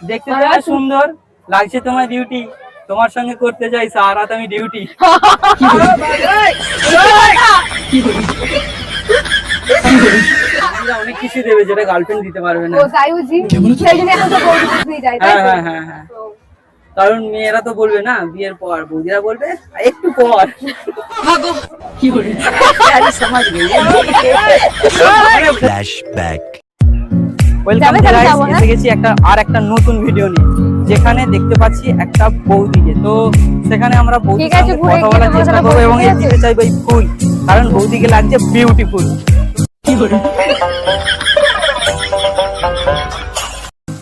দেখতে তোমার সুন্দর লাগছে, তোমার ডিউটি তোমার সঙ্গে করতে চাই সারা রাত আমি ডিউটি। অনেক কিছু দেবে যেটা গার্লফ্রেন্ড দিতে পারবে না। হ্যাঁ হ্যাঁ হ্যাঁ, কারণ মেয়েরা তো বলবে না বিয়ের পর, বৌদিরা বলবে একটু পর। ফ্ল্যাশব্যাক। এসে গেছি একটা নতুন ভিডিও নিয়ে, যেখানে দেখতে পাচ্ছি একটা বৌদিকে। তো সেখানে আমরা বৌদির সঙ্গে কথা বলার চেষ্টা করবো এবং এই দিতে চাইবো এই ফুল, কারণ বৌদিকে লাগছে বিউটিফুল।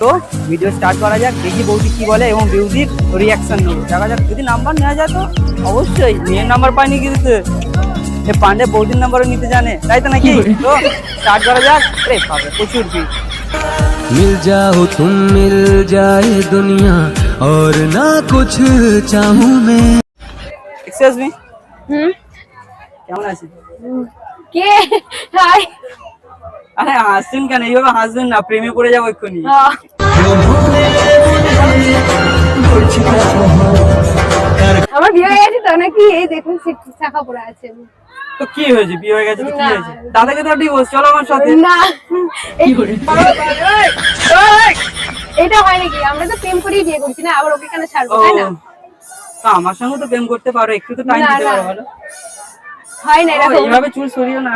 তো ভিডিও স্টার্ট করা যাক, দেখি বৌদি কি বলে এবং বৌদির রিয়াকশন নেবো, দেখা যাক। যদি নাম্বার নেওয়া যায় তো অবশ্যই, মেয়ের নাম্বার পাইনি কিন্তু পান্ডে বৌদির নাম্বারও নিতে জানে, তাই তো নাকি? তো স্টার্ট করা যাক। আরে বাবা প্রচুর ভিড়। मिल जाओ तुम मिल जाए दुनिया और ना कुछ चाहूं मैं। এক্সকিউজ মি, কেমন আছেন? কে? হাই। আরে হাসছেন কেন? এইভাবে হাসবেন না, প্রেমে পড়ে যাবো এক্ষুনি। আমার বিয়ে হয়ে গেছে তো নাকি? এই দেখুন শাখা পড়ে আছে। তো কি হয়েছে, বিয়ে হয়ে গেছে তো কি হয়েছে? দাদাকে তো ডিভোর্স, চলো আমার সাথে। না এটা হয় নাকি? আমরা তো প্রেম করেই বিয়ে করছি না, আবার ওকে কেন ছাড়বো, তাই না? তো আমার সঙ্গে তো প্রেম করতে পারো, একটু তো টাইম দিতে পারো। ভালো হয় না এরকম। এইভাবে চুল সরিও না,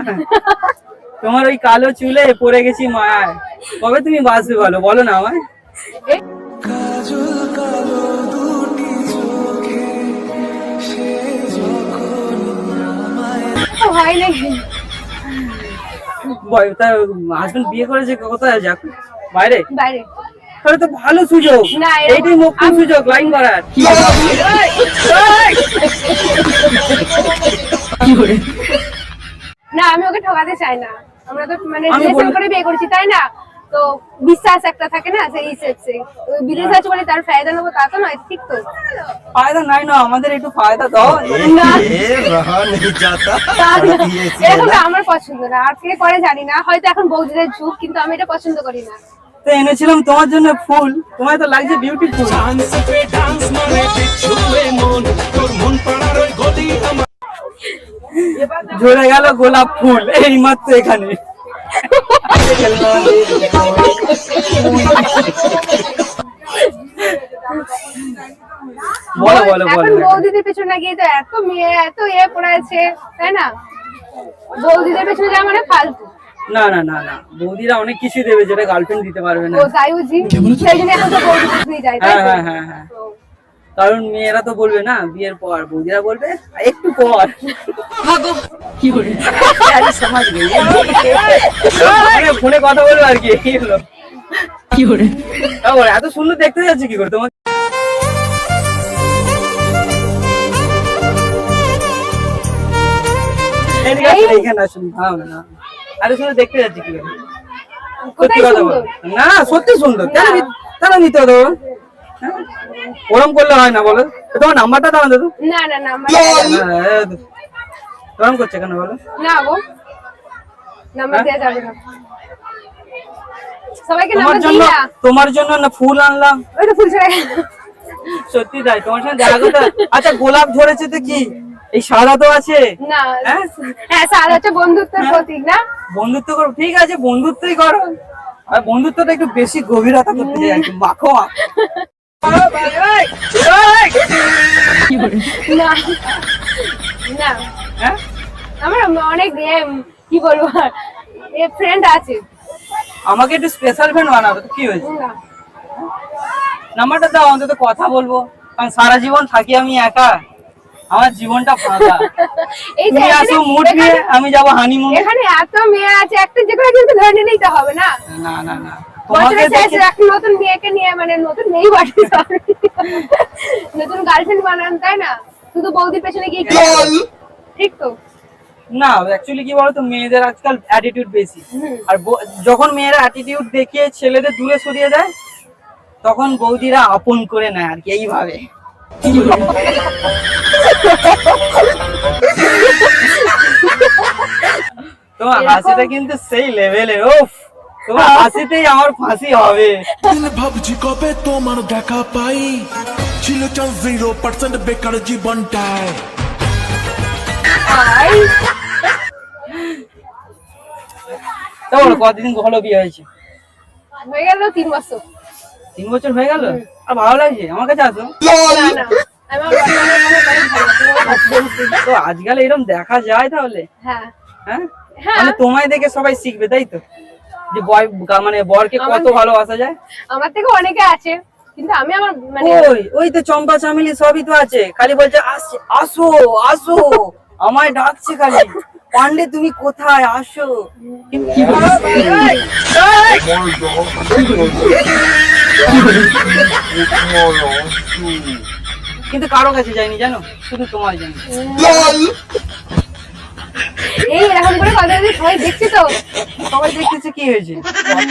তোমার ওই কালো চুলে পড়ে গেছি মায়ায়। কবে তুমি বাঁচবে বলো, বলো না আমায়। হয় নাকি? হাজবেন্ড বিয়ে করেছে, কোথায় যাক? বাইরে? বাইরে। তাহলে তো ভালো সুযোগ, না এইটাই মুখ্য সুযোগ লাইন করার। না আমি ওকে ঠকাতে চাই না, আমরা তো মানে রিলেশন করে বিয়ে করেছি, তাই না? তো বিশ্বাস একটা থাকে না, সেই হিসেবে বিদেশ আছে বলে তার ফায়দা নেবো তা তো নয়, ঠিক তো? ফায়দা নাই না, আমাদের একটু ফায়দা দাও। না रहा नहीं जाता। এরকম আমার পছন্দ না, আর কে করে জানি না, হয়তো এখন বৌদিদের যুগ, কিন্তু আমি এটা পছন্দ করি না। তো এনেছিলাম তোমার জন্য ফুল, তোমায় তো লাগছে বিউটিফুল। ঝরে গেল গোলাপ ফুল এই মাত্র এখানে। বলো বলো বলো। এখন বৌদিদের পেছনে গিয়ে তো এত মেয়ে এত পড়ে আছে, তাই না? বৌদিদের পেছনে যাওয়া মানে ফালতু। না না না না, বৌদিরা অনেক কিছু দেবে যেটা গার্লফ্রেন্ড দিতে পারবে না। ও তাই বুঝি, সেই জন্য এখন তো বৌদি পেছনেই যায়, তাই হ্যাঁ তো? হ্যাঁ হ্যাঁ হ্যাঁ, কারণ মেয়েরা তো বলবে না বিয়ের পর, বৌদিরা বলবে একটু পর। ফোনে কথা বলবো আর কি, কি হলো? এত সুন্দর দেখতে যাচ্ছে কি করে তোমাকে? এইখানে আসুন, না আরে সুন্দর দেখতে যাচ্ছে কি করে? সত্যি কথা বল না, সত্যি সুন্দর, কেন নিতে হতো? ওরম করলে হয় না, বলো। তোমার নাম্বারটা দাও দাদু। না না নাম্বার ওরম করছে কেন বলো? না গো, নাম্বার দেয়া যাবে না, সবাইকে নাম্বার দিই না। তোমার জন্য না ফুল আনলাম। ওই তো ফুল ছেড়ে সত্যি তাই, তোমার সঙ্গে দেখা কথা। আচ্ছা গোলাপ ঝরেছে তো কি এই সাদা তো আছে না? হ্যাঁ সাদা হচ্ছে বন্ধুত্বের প্রতীক না? বন্ধুত্ব করো, ঠিক আছে বন্ধুত্বই করো, আর বন্ধুত্বটা একটু বেশি গভীরতা করতে চাই আর কি, মাখো না না, হ্যাঁ আমার অনেক কি বলবো ফ্রেন্ড আছে। আমাকে একটু স্পেশাল ফ্রেন্ড বানাবো, তো কি হয়েছে? নাম্বারটা দাও, অন্তত কথা বলবো, কারণ সারা জীবন থাকি আমি একা, আমার জীবনটা ফাঁকা। তুমি আসো মুড নিয়ে, আমি যাবো হানিমুন। এখানে এত মেয়ে আছে, একটা যে কোনো কিন্তু ধরে নিতে হবে না। না না না, তোমাকে দেখে একটা নতুন মেয়েকে নিয়ে, মানে নতুন মেয়ে বাড়ি নতুন গার্লফ্রেন্ড বানান, তাই না? শুধু বৌদির পেছনে গিয়ে ঠিক তো না। অ্যাকচুয়ালি কি বলতো, মেয়েদের আজকাল অ্যাটিটিউড বেশি, আর যখন মেয়েরা অ্যাটিটিউড দেখিয়ে ছেলেদের দূরে সরিয়ে দেয়, তখন বৌদিরা আপন করে নেয় আর কি, এইভাবে। তোমার হাসিটা কিন্তু সেই লেভেলের, ওফ তোমার হাসিতেই আমার ফাঁসি হবে। দিন ভাবছি কবে তোমার দেখা পাই, ছিল চান্স 0% বেকার জীবনটায়। আই তো বলো কতদিন হলো বিয়ে হয়েছে? হয়ে গেল 3 বছর। 3 বছর হয়ে গেল? আর ভালো লাগছে? আমার কাছে আসো। না না আমার তো আজকাল এরকম দেখা যায় তাহলে? হ্যাঁ হ্যাঁ, হ্যাঁ মানে তোমায় দেখে সবাই শিখবে তাই তো, যে মানে বরকে কত ভালোবাসা যায়। আমার থেকে অনেকে আছে কিন্তু আমি আমার মানে ওই তো চম্পা চামেলি সবই তো আছে, খালি বলছে আসো আসো, আমায় ডাকছে খালি, পান্ডে তুমি কোথায় আসো। কিন্তু কারো কাছে যায়নি জানো, শুধু তোমার জানি। এই এরকম করে কথা বলে সবাই দেখছে তো। সবাই দেখতেছে কি হয়েছে,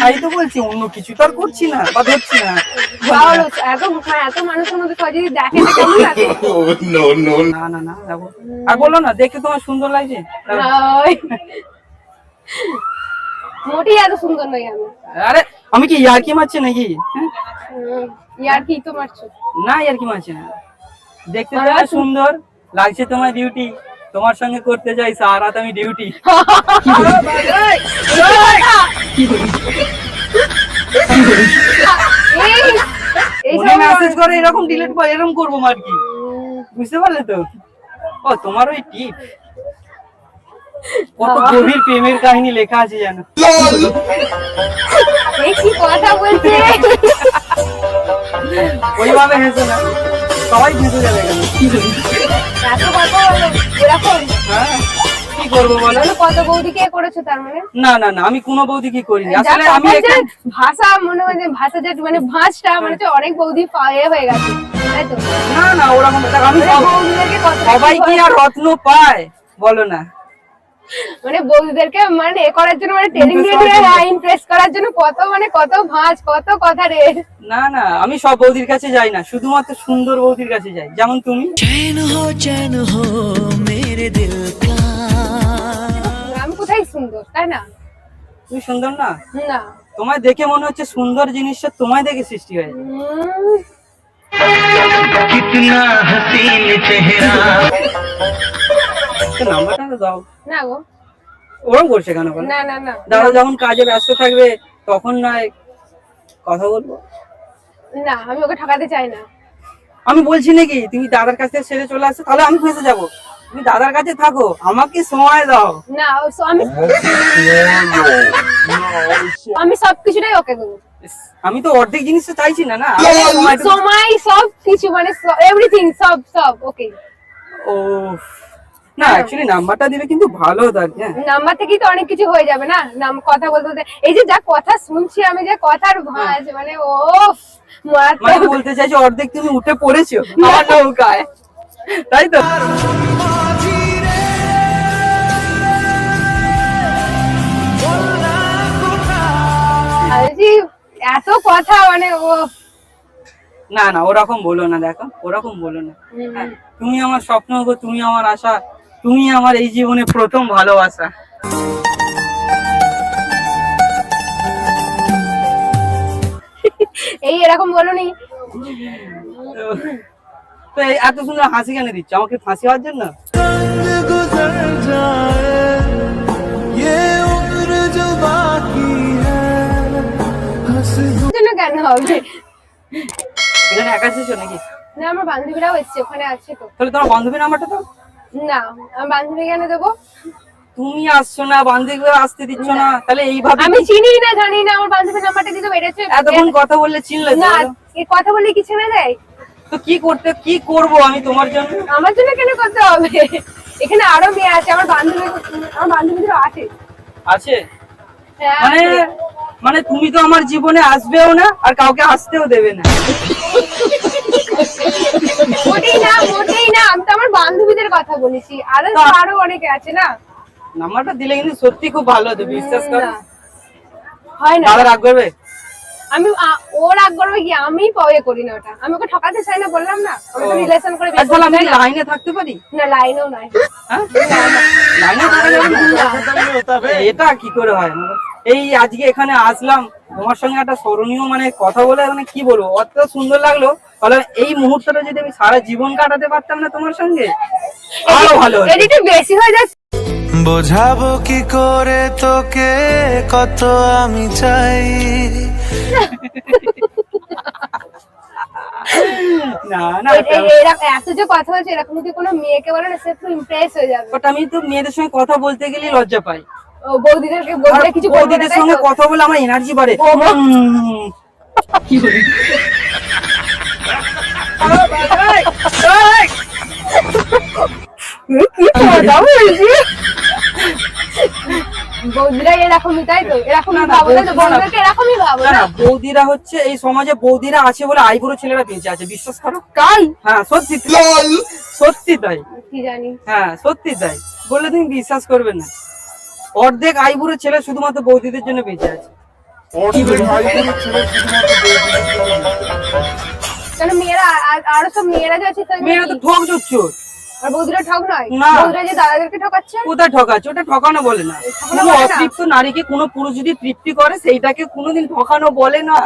তাই তো বলছি, অন্য কিছু তো আর করছি না বা ধরছি না। তাহলে এত মানুষের মধ্যে সবাই যদি দেখে তো কেমন লাগে? না না না দেখো, আর বলো না, দেখতে তোমার সুন্দর লাগছে। ওই, মোটেই এত সুন্দর নই আমি। আরে আমি কি ইয়ার্কি মারছি নাকি? হ্যাঁ? ইয়ার কি তো মারছো? না ইয়ার্কি মারছি না, দেখতে তোমার সুন্দর লাগছে, তোমার ডিউটি, তোমার সঙ্গে করতে যাই সারা রাত আমি ডিউটি। উনি মেসেজ করে এরকম ডিলিট বা এরকম করবো আর কি, বুঝতে পারলে তো? ও তোমার ওই টিপ, কত গভীর প্রেমের কাহিনী লেখা আছে জানো। এই কি কথা বলছে? ওইভাবে হেসে না, সবাই হেসে যাবে কেন? এত কথা বলো এরকম? হ্যাঁ কি করবো বলো? কত বৌদি কে করেছো তার মানে? না না না, আমি কোনো বৌদি কি করিনি যা আসলে, আমি কথা যে ভাষা মনে হয় যে ভাষা যে মানে ভাঁজটা মানে হচ্ছে অনেক বৌদি হয়ে গেছে তাই তো? না না ওরকম না, আমি মানে বৌদিদেরকে কত সবাই কি আর রত্ন পায় বলো না? মানে বৌদিদেরকে মানে এ করার জন্য মানে ট্রেনিং দিয়ে ইমপ্রেস করার জন্য কত মানে কত ভাঁজ কত কথা রে। না না, আমি সব বৌদির কাছে যাই না, শুধুমাত্র সুন্দর বৌদির কাছে যাই, যেমন তুমি। चैन हो मेरे दिल का। আমি কোথায় সুন্দর তাই না? তুমি সুন্দর না? না তোমায় দেখে মনে হচ্ছে সুন্দর জিনিসটা তোমায় দেখে সৃষ্টি হয়েছে। कितना हसीन चेहरा। তো নাম্বারটা তো দাও। না গো ওরকম করছে কেন বলো? না না না দাদা যখন কাজে ব্যস্ত থাকবে তখন নয় কথা বলবো। না আমি ওকে ঠকাতে চাই না। আমি বলছি নাকি তুমি দাদার কাছে সেরে চলে আসো, তাহলে আমি ফেঁসে যাবো। তুমি দাদার কাছে থাকো, আমাকে সময় দাও। না আমি সবকিছুটাই ওকে দেবো। আমি তো অর্ধেক জিনিস তো চাইছি না না। সময় সব কিছু মানে এভরিথিং সব সব ওকে। ও না, অ্যাকচুয়ালি নাম্বারটা দিলে কিন্তু ভালো হতো আর কি। হ্যাঁ নাম্বার থেকেই তো অনেক কিছু হয়ে যাবে না, কথা বলতে বলতে এই যে যা কথা শুনছি আমি, যে কথার ভাঁজ মানে ও মানে বলতে চাইছি অর্ধেক তুমি উঠে পড়েছো আমার নৌকায়, তাই তো? এত কথা মানে ও না না ওরকম বলো না, দেখো ওরকম বলো না। হ্যাঁ, তুমি আমার স্বপ্ন গো, তুমি আমার আশা, তুমি আমার এই জীবনে প্রথম ভালোবাসা। এই এরকম বলোনি তো এত সুন্দর হাসি কেন দিচ্ছ? আমাকে ফাঁসি হওয়ার জন্য? কেন হবে? এখানে একা এসেছো নাকি? না আমার বান্ধবীরাও এসছে, ওখানে আছে তো। তাহলে তোমার বান্ধবী নাম্বারটা দাও। না আমার বান্ধবী কেন দেবো? তুমি আসছো না, বান্ধবী আসতে দিচ্ছ না, তাহলে এইভাবে আমি চিনি না জানি না, আমার বান্ধবীর নাম্বারটা দিতে বেড়েছে। এতক্ষণ কথা বললে চিনলে তো? না এই কথা বললে কিছু না যায়। তো কি করব আমি তোমার জন্য? আমার জন্য কেন করতে হবে? এখানে আরো মেয়ে আছে, আমার বান্ধবীদের আছে। আছে হ্যাঁ, মানে আছে। মানে তুমি তো আমার জীবনে আসবেও না আর কাউকে আসতেও দেবে না। মোটেই না আমি তো আমার বান্ধবীদের কথা বলেছি, আরো অনেকে আছে না। নাম্বারটা দিলে কিন্তু সত্যি খুব ভালো হতো, বিশ্বাস করো। না, হয় না। দাদা রাগ করবে? আমি ও রাগ করবে কি? আমি পয়ে করি না ওটা, আমি ওকে ঠকাতে চাই না, বললাম না আমি তো রিলেশন করে বিয়ে তাহলে আমি করতে চাই না। লাইনে থাকতে পারি না লাইনেও নাই। হ্যাঁ? লাইনে থাকা যাবে না? এটা কি করে হয়? এই আজকে এখানে আসলাম তোমার সঙ্গে একটা স্মরণীয় মানে কথা বলে মানে কি বলবো অত সুন্দর লাগলো। তাহলে এই মুহূর্তটা যদি আমি সারা জীবন কাটাতে পারতাম না তোমার সঙ্গে আরো ভালো হতো। এটা একটু বেশি হয়ে যাচ্ছে। বোঝাবো কি করে তোকে কত আমি চাই। না না এত যে কথা হচ্ছে এরকম যদি কোনো মেয়েকে বলে না সে একটু ইমপ্রেস হয়ে যাবে। বাট আমি তো মেয়েদের সঙ্গে কথা বলতে গেলেই লজ্জা পাই। ও বৌদিদেরকে বলতে কিছু বলবে না, বৌদিদের তাই সঙ্গে তো? কথা বলে আমার এনার্জি বাড়ে। কি বলি কি কথা বলছি? বৌদিরা এরকমই তাই তো? এরকমই ভাবো তাই তো? বৌদিদেরকে এরকমই ভাবো না না? না বৌদিরা হচ্ছে এই সমাজে বৌদিরা আছে বলে আইবুড়ো ছেলেরা বেঁচে আছে, বিশ্বাস করো। কাল হ্যাঁ সত্যি সত্যি তাই। কি জানি। হ্যাঁ সত্যি তাই, বললে তুমি বিশ্বাস করবে না। অর্ধেক আইবুড়ো ছেলে শুধুমাত্র বৌদিদের জন্য বেঁচে আছে। কেন মেয়েরা আরো সব মেয়েরা যে আছে তাদের মেয়েরা তো কি? ঠক চোর। আর বৌদিরা ঠক নয়? না। বৌদিরা যে দাদাদেরকে ঠকাচ্ছে? কোথায় ঠকাচ্ছে? ওটা ঠকানো বলে না। কোনো বলে না? অতৃপ্ত নারীকে কোনো পুরুষ যদি তৃপ্তি করে সেইটাকে কোনোদিন ঠকানো বলে না।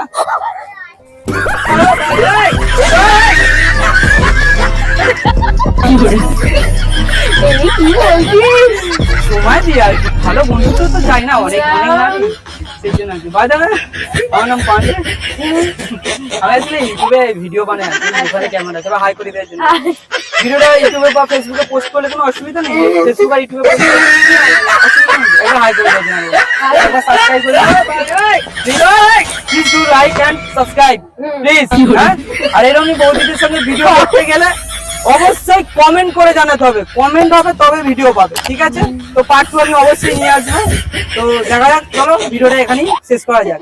এই কি বলছিস? সময় দিয়ে আর কি, ভালো বন্ধুত্ব তো চাই না অনেক অনেক নারী, সেই জন্য আর কি। বাই দ্য ওয়ে, আমার নাম পান্ডে। আমি আসলে ইউটিউবে ভিডিও বানাই আর কি, ওখানে ক্যামেরা আছে, হাই করে দেওয়ার জন্য। ভিডিওটা ইউটিউবে বা ফেসবুকে পোস্ট করলে কোনো অসুবিধা নেই। ফেসবুক আর ইউটিউবে পোস্ট করলে এটা হাই করে দেওয়ার জন্য। এটা সাবস্ক্রাইব করে please do like and subscribe please. হ্যাঁ, আর এরকমই বৌদিদের সঙ্গে ভিডিও করতে গেলে অবশ্যই কমেন্ট করে জানাতে হবে, কমেন্ট হবে তবে ভিডিও পাবে, ঠিক আছে? তো পার্ট 2 আমি অবশ্যই নিয়ে আসবো। তো দেখা যাক, চলো ভিডিওটা এখানেই শেষ করা যাক।